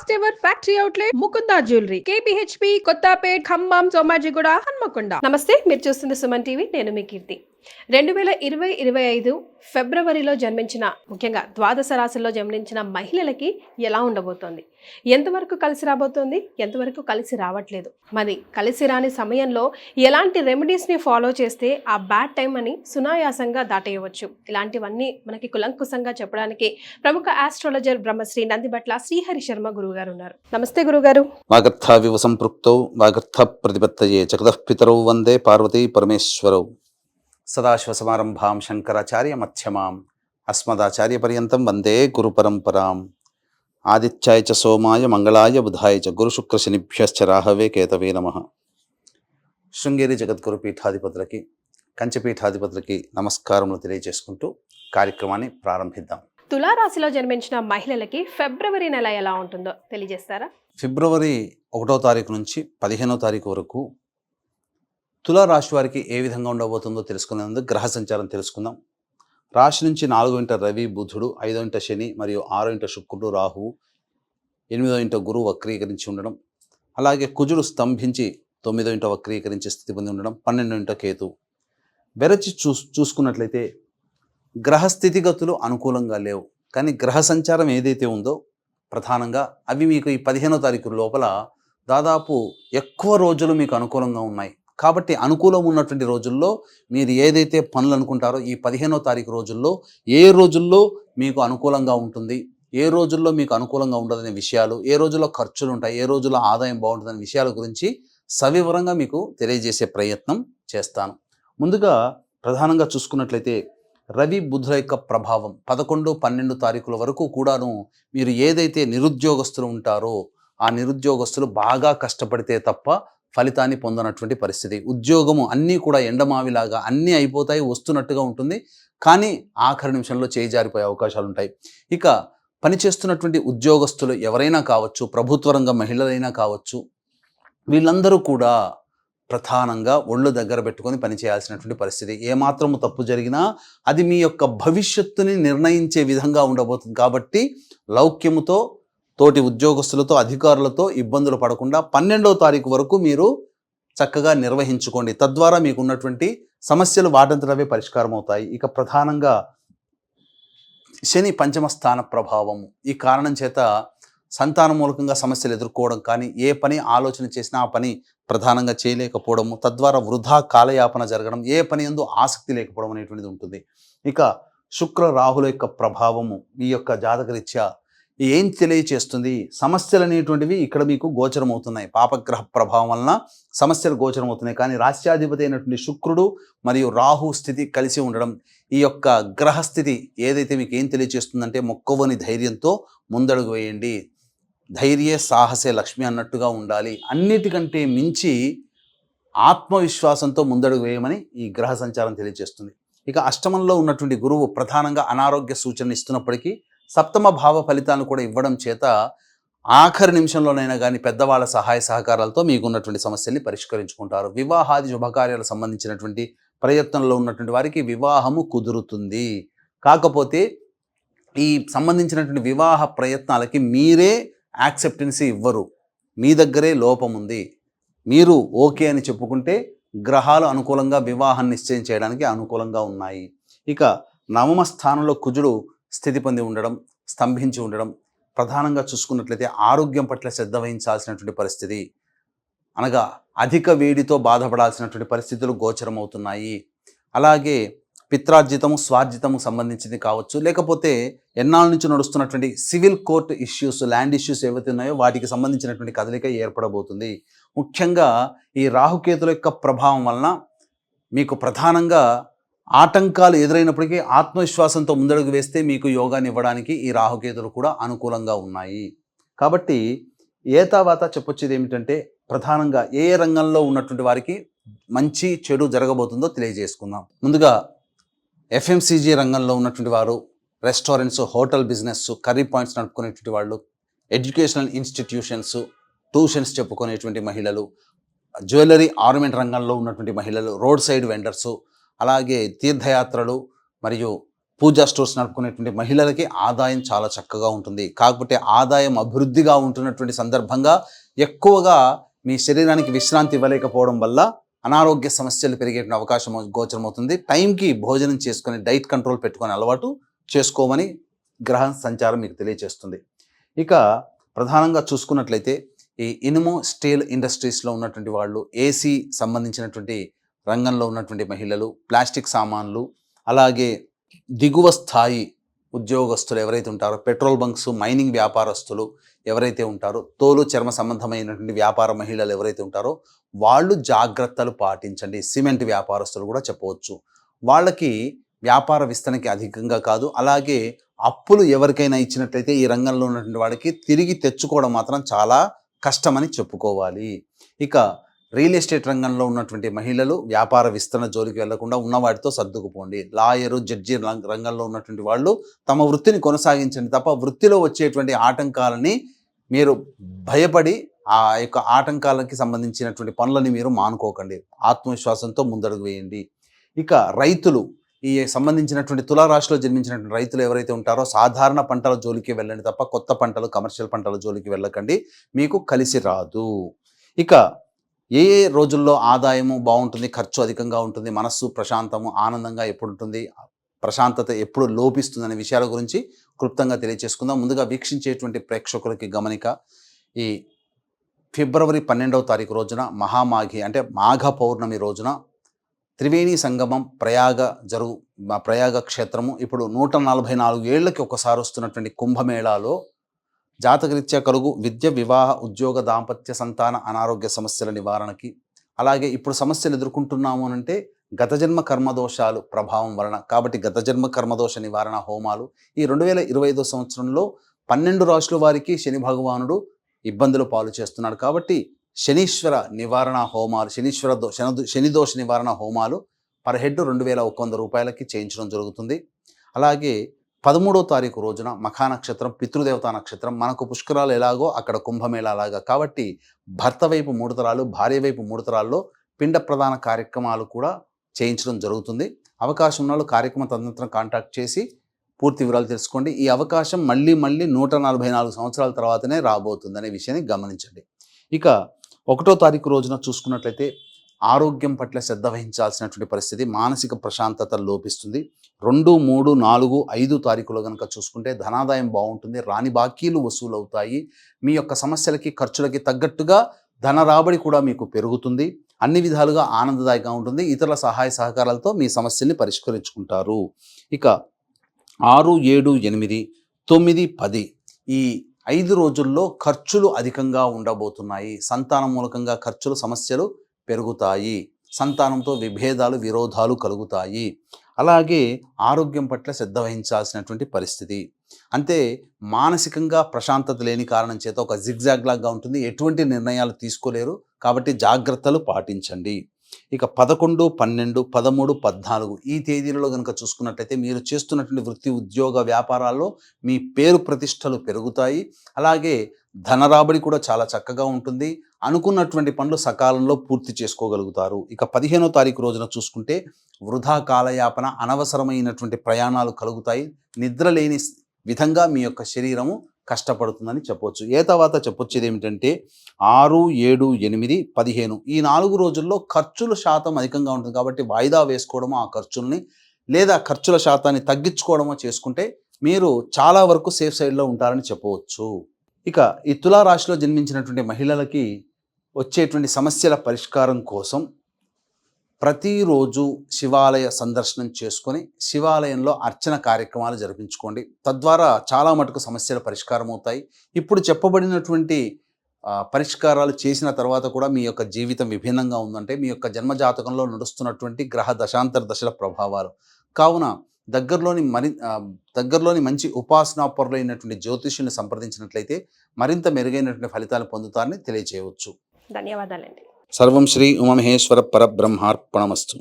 First ever factory outlet Mukunda jewellery KPHB Kothapet Khammam Somajiguda Hanmakonda. నమస్తే, మీరు చూస్తుంది సుమన్ టీవీ. నేను మీ కీర్తి. 2020-25 ఫిబ్రవరిలో జన్మించిన, ముఖ్యంగా ద్వాదశ రాశుల్లో జన్మించిన మహిళలకి ఎలా ఉండబోతోంది, ఎంతవరకు కలిసి రాబోతోంది, ఎంతవరకు కలిసి రావట్లేదు, మరి కలిసి రాని సమయంలో ఎలాంటి రెమెడీస్ని ఫాలో చేస్తే ఆ బ్యాడ్ టైం అని సునాయాసంగా దాటేయవచ్చు, ఇలాంటివన్నీ మనకి కులంకుశంగా చెప్పడానికి ప్రముఖ ఆస్ట్రాలజర్ బ్రహ్మశ్రీ నందిబట్ల శ్రీహరి శర్మ గురుగారు ఉన్నారు. నమస్తే గురుగారు. వాగర్థావివ సంపృక్తౌ వాగర్థ ప్రతిపత్తయే జగతః పితరౌ వందే పార్వతీ పరమేశ్వరౌ. సదాశివసమారంభాం శంకరాచార్య మధ్యమాం అస్మదాచార్య పర్యంతం వందే గురు పరంపరాం. ఆదిత్యాయ చ సోమాయ మంగళాయ బుధాయ చ గురుశుక్ర శనిభ్యశ్చ రాహవే కేతవే నమః. శృంగేరి జగద్గురు పీఠాధిపతులకి, కంచపీఠాధిపతులకి నమస్కారములు తెలియజేసుకుంటూ కార్యక్రమాన్ని ప్రారంభిద్దాం. తులారాశిలో జన్మించిన మహిళలకి ఫిబ్రవరి నెల ఎలా ఉంటుందో తెలియజేస్తారా? ఫిబ్రవరి 1వ తారీఖు నుంచి 15వ తారీఖు వరకు తులారాశి వారికి ఏ విధంగా ఉండబోతుందో తెలుసుకునేందుకు గ్రహ సంచారం తెలుసుకుందాం. రాశి నుంచి 4వ ఇంట రవి బుధుడు, 5వ ఇంట శని మరియు 6వ ఇంట శుక్రుడు రాహువు, 8వ ఇంట గురువు వక్రీకరించి ఉండడం, అలాగే కుజుడు స్తంభించి 9వ ఇంట వక్రీకరించి స్థితి పొంది ఉండడం, 12వ ఇంట కేతు. వెరచి చూసుకున్నట్లయితే గ్రహ స్థితిగతులు అనుకూలంగా లేవు, కానీ గ్రహ సంచారం ఏదైతే ఉందో ప్రధానంగా అవి మీకు ఈ 15వ తారీఖు లోపల దాదాపు ఎక్కువ రోజులు మీకు అనుకూలంగా ఉన్నాయి. కాబట్టి అనుకూలం ఉన్నటువంటి రోజుల్లో మీరు ఏదైతే పనులు అనుకుంటారో ఈ 15వ తారీఖు రోజుల్లో ఏ రోజుల్లో మీకు అనుకూలంగా ఉంటుంది, ఏ రోజుల్లో మీకు అనుకూలంగా ఉండదనే విషయాలు, ఏ రోజుల్లో ఖర్చులు ఉంటాయి, ఏ రోజుల్లో ఆదాయం బాగుంటుందనే విషయాల గురించి సవివరంగా మీకు తెలియజేసే ప్రయత్నం చేస్తాను. ముందుగా ప్రధానంగా చూసుకున్నట్లయితే రవి బుధుల యొక్క ప్రభావం 11, 12 తారీఖుల వరకు కూడాను మీరు ఏదైతే నిరుద్యోగస్తులు ఉంటారో ఆ నిరుద్యోగస్తులు బాగా కష్టపడితే తప్ప ఫలితాన్ని పొందనటువంటి పరిస్థితి. ఉద్యోగము అన్నీ కూడా ఎండమావిలాగా అన్నీ అయిపోతాయి, వస్తున్నట్టుగా ఉంటుంది, కానీ ఆఖరి నిమిషంలో చేయి జారిపోయే అవకాశాలు ఉంటాయి. ఇక పనిచేస్తున్నటువంటి ఉద్యోగస్తులు ఎవరైనా కావచ్చు, ప్రభుత్వ రంగ మహిళలైనా కావచ్చు, వీళ్ళందరూ కూడా ప్రధానంగా ఒళ్ళు దగ్గర పెట్టుకొని పనిచేయాల్సినటువంటి పరిస్థితి. ఏమాత్రము తప్పు జరిగినా అది మీ యొక్క భవిష్యత్తుని నిర్ణయించే విధంగా ఉండబోతుంది. కాబట్టి లౌక్యముతో తోటి ఉద్యోగస్తులతో, అధికారులతో ఇబ్బందులు పడకుండా 12వ తారీఖు వరకు మీరు చక్కగా నిర్వహించుకోండి. తద్వారా మీకు ఉన్నటువంటి సమస్యలు వాటంతటవే పరిష్కారం అవుతాయి. ఇక ప్రధానంగా శని పంచమ స్థాన ప్రభావము, ఈ కారణం చేత సంతాన మూలకంగా సమస్యలు ఎదుర్కోవడం, కానీ ఏ పని ఆలోచన చేసినా ఆ పని ప్రధానంగా చేయలేకపోవడము, తద్వారా వృధా కాలయాపన జరగడం, ఏ పని యందు ఆసక్తి లేకపోవడం అనేటువంటిది ఉంటుంది. ఇక శుక్ర రాహుల యొక్క ప్రభావము మీ యొక్క జాతకరీత్యా ఏం తెలియచేస్తుంది, సమస్యలు అనేటువంటివి ఇక్కడ మీకు గోచరమవుతున్నాయి. పాపగ్రహ ప్రభావం వలన సమస్యలు గోచరమవుతున్నాయి, కానీ రాష్ట్రాధిపతి అయినటువంటి శుక్రుడు మరియు రాహు స్థితి కలిసి ఉండడం, ఈ యొక్క గ్రహస్థితి ఏదైతే మీకు ఏం తెలియచేస్తుందంటే మొక్కవని ధైర్యంతో ముందడుగు వేయండి, ధైర్యే సాహసే లక్ష్మి అన్నట్టుగా ఉండాలి, అన్నిటికంటే మించి ఆత్మవిశ్వాసంతో ముందడుగు వేయమని ఈ గ్రహ సంచారం తెలియజేస్తుంది. ఇక అష్టమంలో ఉన్నటువంటి గురువు ప్రధానంగా అనారోగ్య సూచన ఇస్తున్నప్పటికీ సప్తమ భావ ఫలితాలను కూడా ఇవ్వడం చేత ఆఖరి నిమిషంలోనైనా కానీ పెద్దవాళ్ళ సహాయ సహకారాలతో మీకు ఉన్నటువంటి సమస్యల్ని పరిష్కరించుకుంటారు. వివాహాది శుభకార్యాలకు సంబంధించినటువంటి ప్రయత్నంలో ఉన్నటువంటి వారికి వివాహము కుదురుతుంది. కాకపోతే ఈ సంబంధించినటువంటి వివాహ ప్రయత్నాలకి మీరే యాక్సెప్టెన్సీ ఇవ్వరు, మీ దగ్గరే లోపం ఉంది. మీరు ఓకే అని చెప్పుకుంటే గ్రహాలు అనుకూలంగా వివాహాన్ని నిశ్చయం చేయడానికి అనుకూలంగా ఉన్నాయి. ఇక నవమ స్థానంలో కుజుడు స్థితి పొంది ఉండడం, స్తంభించి ఉండడం, ప్రధానంగా చూసుకున్నట్లయితే ఆరోగ్యం పట్ల శ్రద్ధ వహించాల్సినటువంటి పరిస్థితి, అనగా అధిక వేడితో బాధపడాల్సినటువంటి పరిస్థితులు గోచరమవుతున్నాయి. అలాగే పిత్రార్జితము స్వార్జితము సంబంధించింది కావచ్చు, లేకపోతే ఎన్నాళ్ళ నుంచి నడుస్తున్నటువంటి civil court issues, land issues ఏవైతే ఉన్నాయో వాటికి సంబంధించినటువంటి కదలిక ఏర్పడబోతుంది. ముఖ్యంగా ఈ రాహుకేతుల యొక్క ప్రభావం వలన మీకు ప్రధానంగా ఆటంకాలు ఎదురైనప్పటికీ ఆత్మవిశ్వాసంతో ముందడుగు వేస్తే మీకు యోగాన్ని ఇవ్వడానికి ఈ రాహుకేతులు కూడా అనుకూలంగా ఉన్నాయి. కాబట్టి ఏతావాత చెప్పొచ్చేది ఏమిటంటే ప్రధానంగా ఏ రంగంలో ఉన్నటువంటి వారికి మంచి చెడు జరగబోతుందో తెలియజేసుకుందాం. ముందుగా ఎఫ్ఎంసీజీ రంగంలో ఉన్నటువంటి వారు, restaurants, hotel business, curry points నడుపుకునేటువంటి వాళ్ళు, ఎడ్యుకేషనల్ ఇన్స్టిట్యూషన్స్, ట్యూషన్స్ చెప్పుకునేటువంటి మహిళలు, జ్యువెలరీ ఆర్నమెంట్ రంగంలో ఉన్నటువంటి మహిళలు, రోడ్ సైడ్ వెండర్సు, అలాగే తీర్థయాత్రలు మరియు పూజా స్టోర్స్ నడుపుకునేటువంటి మహిళలకి ఆదాయం చాలా చక్కగా ఉంటుంది. కాకపోతే ఆదాయం అభివృద్ధిగా ఉంటున్నటువంటి సందర్భంగా ఎక్కువగా మీ శరీరానికి విశ్రాంతి ఇవ్వలేకపోవడం వల్ల అనారోగ్య సమస్యలు పెరిగేటువంటి అవకాశం గోచరమవుతుంది. టైంకి భోజనం చేసుకొని డైట్ కంట్రోల్ పెట్టుకొని అలవాటు చేసుకోమని గ్రహ సంచారం మీకు తెలియజేస్తుంది. ఇక ప్రధానంగా చూసుకున్నట్లయితే ఈ ఇనుము స్టీల్ ఇండస్ట్రీస్లో ఉన్నటువంటి వాళ్ళు, ఏసీ సంబంధించినటువంటి రంగంలో ఉన్నటువంటి మహిళలు, ప్లాస్టిక్ సామాన్లు, అలాగే దిగువ స్థాయి ఉద్యోగస్తులు ఎవరైతే ఉంటారో, పెట్రోల్ బంక్స్, మైనింగ్ వ్యాపారస్తులు ఎవరైతే ఉంటారో, తోలు చర్మ సంబంధమైనటువంటి వ్యాపార మహిళలు ఎవరైతే ఉంటారో వాళ్ళు జాగ్రత్తలు పాటించండి. సిమెంట్ వ్యాపారస్తులు కూడా చెప్పవచ్చు. వాళ్ళకి వ్యాపార విస్తరణకి అధికంగా కాదు, అలాగే అప్పులు ఎవరికైనా ఇచ్చినట్లయితే ఈ రంగంలో ఉన్నటువంటి వాడికి తిరిగి తెచ్చుకోవడం మాత్రం చాలా కష్టమని చెప్పుకోవాలి. ఇక రియల్ ఎస్టేట్ రంగంలో ఉన్నటువంటి మహిళలు వ్యాపార విస్తరణ జోలికి వెళ్లకుండా ఉన్నవాటితో సర్దుకుపోండి. లాయరు, జడ్జి రంగంలో ఉన్నటువంటి వాళ్ళు తమ వృత్తిని కొనసాగించండి తప్ప వృత్తిలో వచ్చేటువంటి ఆటంకాలని మీరు భయపడి ఆ యొక్క ఆటంకాలకి సంబంధించినటువంటి పనులని మీరు మానుకోకండి. ఆత్మవిశ్వాసంతో ముందడుగు వేయండి. ఇక రైతులు, ఈ సంబంధించినటువంటి తులారాశిలో జన్మించినటువంటి రైతులు ఎవరైతే ఉంటారో సాధారణ పంటల జోలికి వెళ్ళండి తప్ప కొత్త పంటలు, కమర్షియల్ పంటల జోలికి వెళ్ళకండి, మీకు కలిసి రాదు. ఇక ఏ ఏ రోజుల్లో ఆదాయము బాగుంటుంది, ఖర్చు అధికంగా ఉంటుంది, మనస్సు ప్రశాంతము ఆనందంగా ఎప్పుడు ఉంటుంది, ప్రశాంతత ఎప్పుడు లోపిస్తుంది అనే విషయాల గురించి క్లుప్తంగా తెలియజేసుకుందాం. ముందుగా వీక్షించేటువంటి ప్రేక్షకులకి గమనిక, ఈ ఫిబ్రవరి 12వ తారీఖు రోజున మహామాఘి అంటే మాఘ పౌర్ణమి రోజున త్రివేణి సంగమం ప్రయాగ క్షేత్రము ఇప్పుడు 144 ఏళ్లకి ఒకసారి వస్తున్నటువంటి కుంభమేళాలో జాతకరీత్యా కలుగు విద్య, వివాహ, ఉద్యోగ, దాంపత్య, సంతాన, అనారోగ్య సమస్యల నివారణకి, అలాగే ఇప్పుడు సమస్యలు ఎదుర్కొంటున్నాము అంటే గత జన్మ కర్మదోషాలు ప్రభావం వలన, కాబట్టి గత జన్మ కర్మదోష నివారణ హోమాలు ఈ 2025 సంవత్సరంలో 12 రాశుల వారికి శని భగవానుడు ఇబ్బందులు పాలు చేస్తున్నాడు. కాబట్టి శనీశ్వర నివారణ హోమాలు, శని దోష నివారణ హోమాలు పర్ హెడ్ 2100 రూపాయలకి చేయించడం జరుగుతుంది. అలాగే 13వ తారీఖు రోజున మఖా నక్షత్రం, పితృదేవతా నక్షత్రం, మనకు పుష్కరాలు ఎలాగో అక్కడ కుంభమేళ అలాగా, కాబట్టి భర్త వైపు 3 తరాలు, భార్య వైపు 3 తరాల్లో పిండ ప్రధాన కార్యక్రమాలు కూడా చేయించడం జరుగుతుంది. అవకాశం ఉన్న వాళ్ళు కార్యక్రమ తదనంతరం కాంటాక్ట్ చేసి పూర్తి వివరాలు తెలుసుకోండి. ఈ అవకాశం మళ్ళీ 144 సంవత్సరాల తర్వాతనే రాబోతుంది అనే విషయాన్ని గమనించండి. ఇక 1వ తారీఖు రోజున చూసుకున్నట్లయితే ఆరోగ్యం పట్ల శ్రద్ధ వహించాల్సినటువంటి పరిస్థితి, మానసిక ప్రశాంతత లోపిస్తుంది. 2, 3, 4, 5 తారీఖులో కనుక చూసుకుంటే ధనాదాయం బాగుంటుంది, రాని బాకీలు వసూలు అవుతాయి, మీ యొక్క సమస్యలకి ఖర్చులకి తగ్గట్టుగా ధన రాబడి కూడా మీకు పెరుగుతుంది, అన్ని విధాలుగా ఆనందదాయకంగా ఉంటుంది, ఇతరుల సహాయ సహకారాలతో మీ సమస్యల్ని పరిష్కరించుకుంటారు. ఇక 6, 7, 8, 9, 10 ఈ 5 రోజుల్లో ఖర్చులు అధికంగా ఉండబోతున్నాయి. సంతానం మూలకంగా ఖర్చులు, సమస్యలు పెరుగుతాయి, సంతానంతో విభేదాలు, విరోధాలు కలుగుతాయి. అలాగే ఆరోగ్యం పట్ల శ్రద్ధ వహించాల్సినటువంటి పరిస్థితి. అంటే మానసికంగా ప్రశాంతత లేని కారణం చేత ఒక జిగ్జాగ్ లాగా ఉంటుంది, ఎటువంటి నిర్ణయాలు తీసుకోలేరు, కాబట్టి జాగ్రత్తలు పాటించండి. ఇక 11, 12, 13, 14 ఈ తేదీలలో కనుక చూసుకున్నట్లయితే మీరు చేస్తున్నటువంటి వృత్తి, ఉద్యోగ, వ్యాపారాల్లో మీ పేరు ప్రతిష్టలు పెరుగుతాయి, అలాగే ధన రాబడి కూడా చాలా చక్కగా ఉంటుంది, అనుకున్నటువంటి పనులు సకాలంలో పూర్తి చేసుకోగలుగుతారు. ఇక 15వ తారీఖు రోజున చూసుకుంటే వృధా కాలయాపన, అనవసరమైనటువంటి ప్రయాణాలు కలుగుతాయి, నిద్ర లేని విధంగా మీ యొక్క శరీరము కష్టపడుతుందని చెప్పవచ్చు. తర్వాత చెప్పొచ్చేది ఏమిటంటే 6, 7, 8, 15 ఈ 4 రోజుల్లో ఖర్చుల శాతం అధికంగా ఉంటుంది, కాబట్టి వాయిదా వేసుకోవడమో ఆ ఖర్చుల్ని లేదా ఖర్చుల శాతాన్ని తగ్గించుకోవడమో చేసుకుంటే మీరు చాలా వరకు సేఫ్ సైడ్లో ఉంటారని చెప్పవచ్చు. ఇక ఈ తులారాశిలో జన్మించినటువంటి మహిళలకి వచ్చేటువంటి సమస్యల పరిష్కారం కోసం ప్రతిరోజు శివాలయ సందర్శనం చేసుకొని శివాలయంలో అర్చన కార్యక్రమాలు జరిపించుకోండి. తద్వారా చాలా మటుకు సమస్యల పరిష్కారం అవుతాయి. ఇప్పుడు చెప్పబడినటువంటి పరిష్కారాలు చేసిన తర్వాత కూడా మీ యొక్క జీవితం విభిన్నంగా ఉందంటే మీ యొక్క జన్మజాతకంలో నడుస్తున్నటువంటి గ్రహ దశాంతర దశల ప్రభావాలు. కావున దగ్గరలోని మంచి ఉపాసనాపరులైనటువంటి జ్యోతిష్యుని సంప్రదించినట్లయితే మరింత మెరుగైనటువంటి ఫలితాలు పొందుతారని తెలియజేయవచ్చు. ధన్యవాదాలండి. సర్వం శ్రీ ఉమామహేశ్వర పరబ్రహ్మార్పణమస్తు.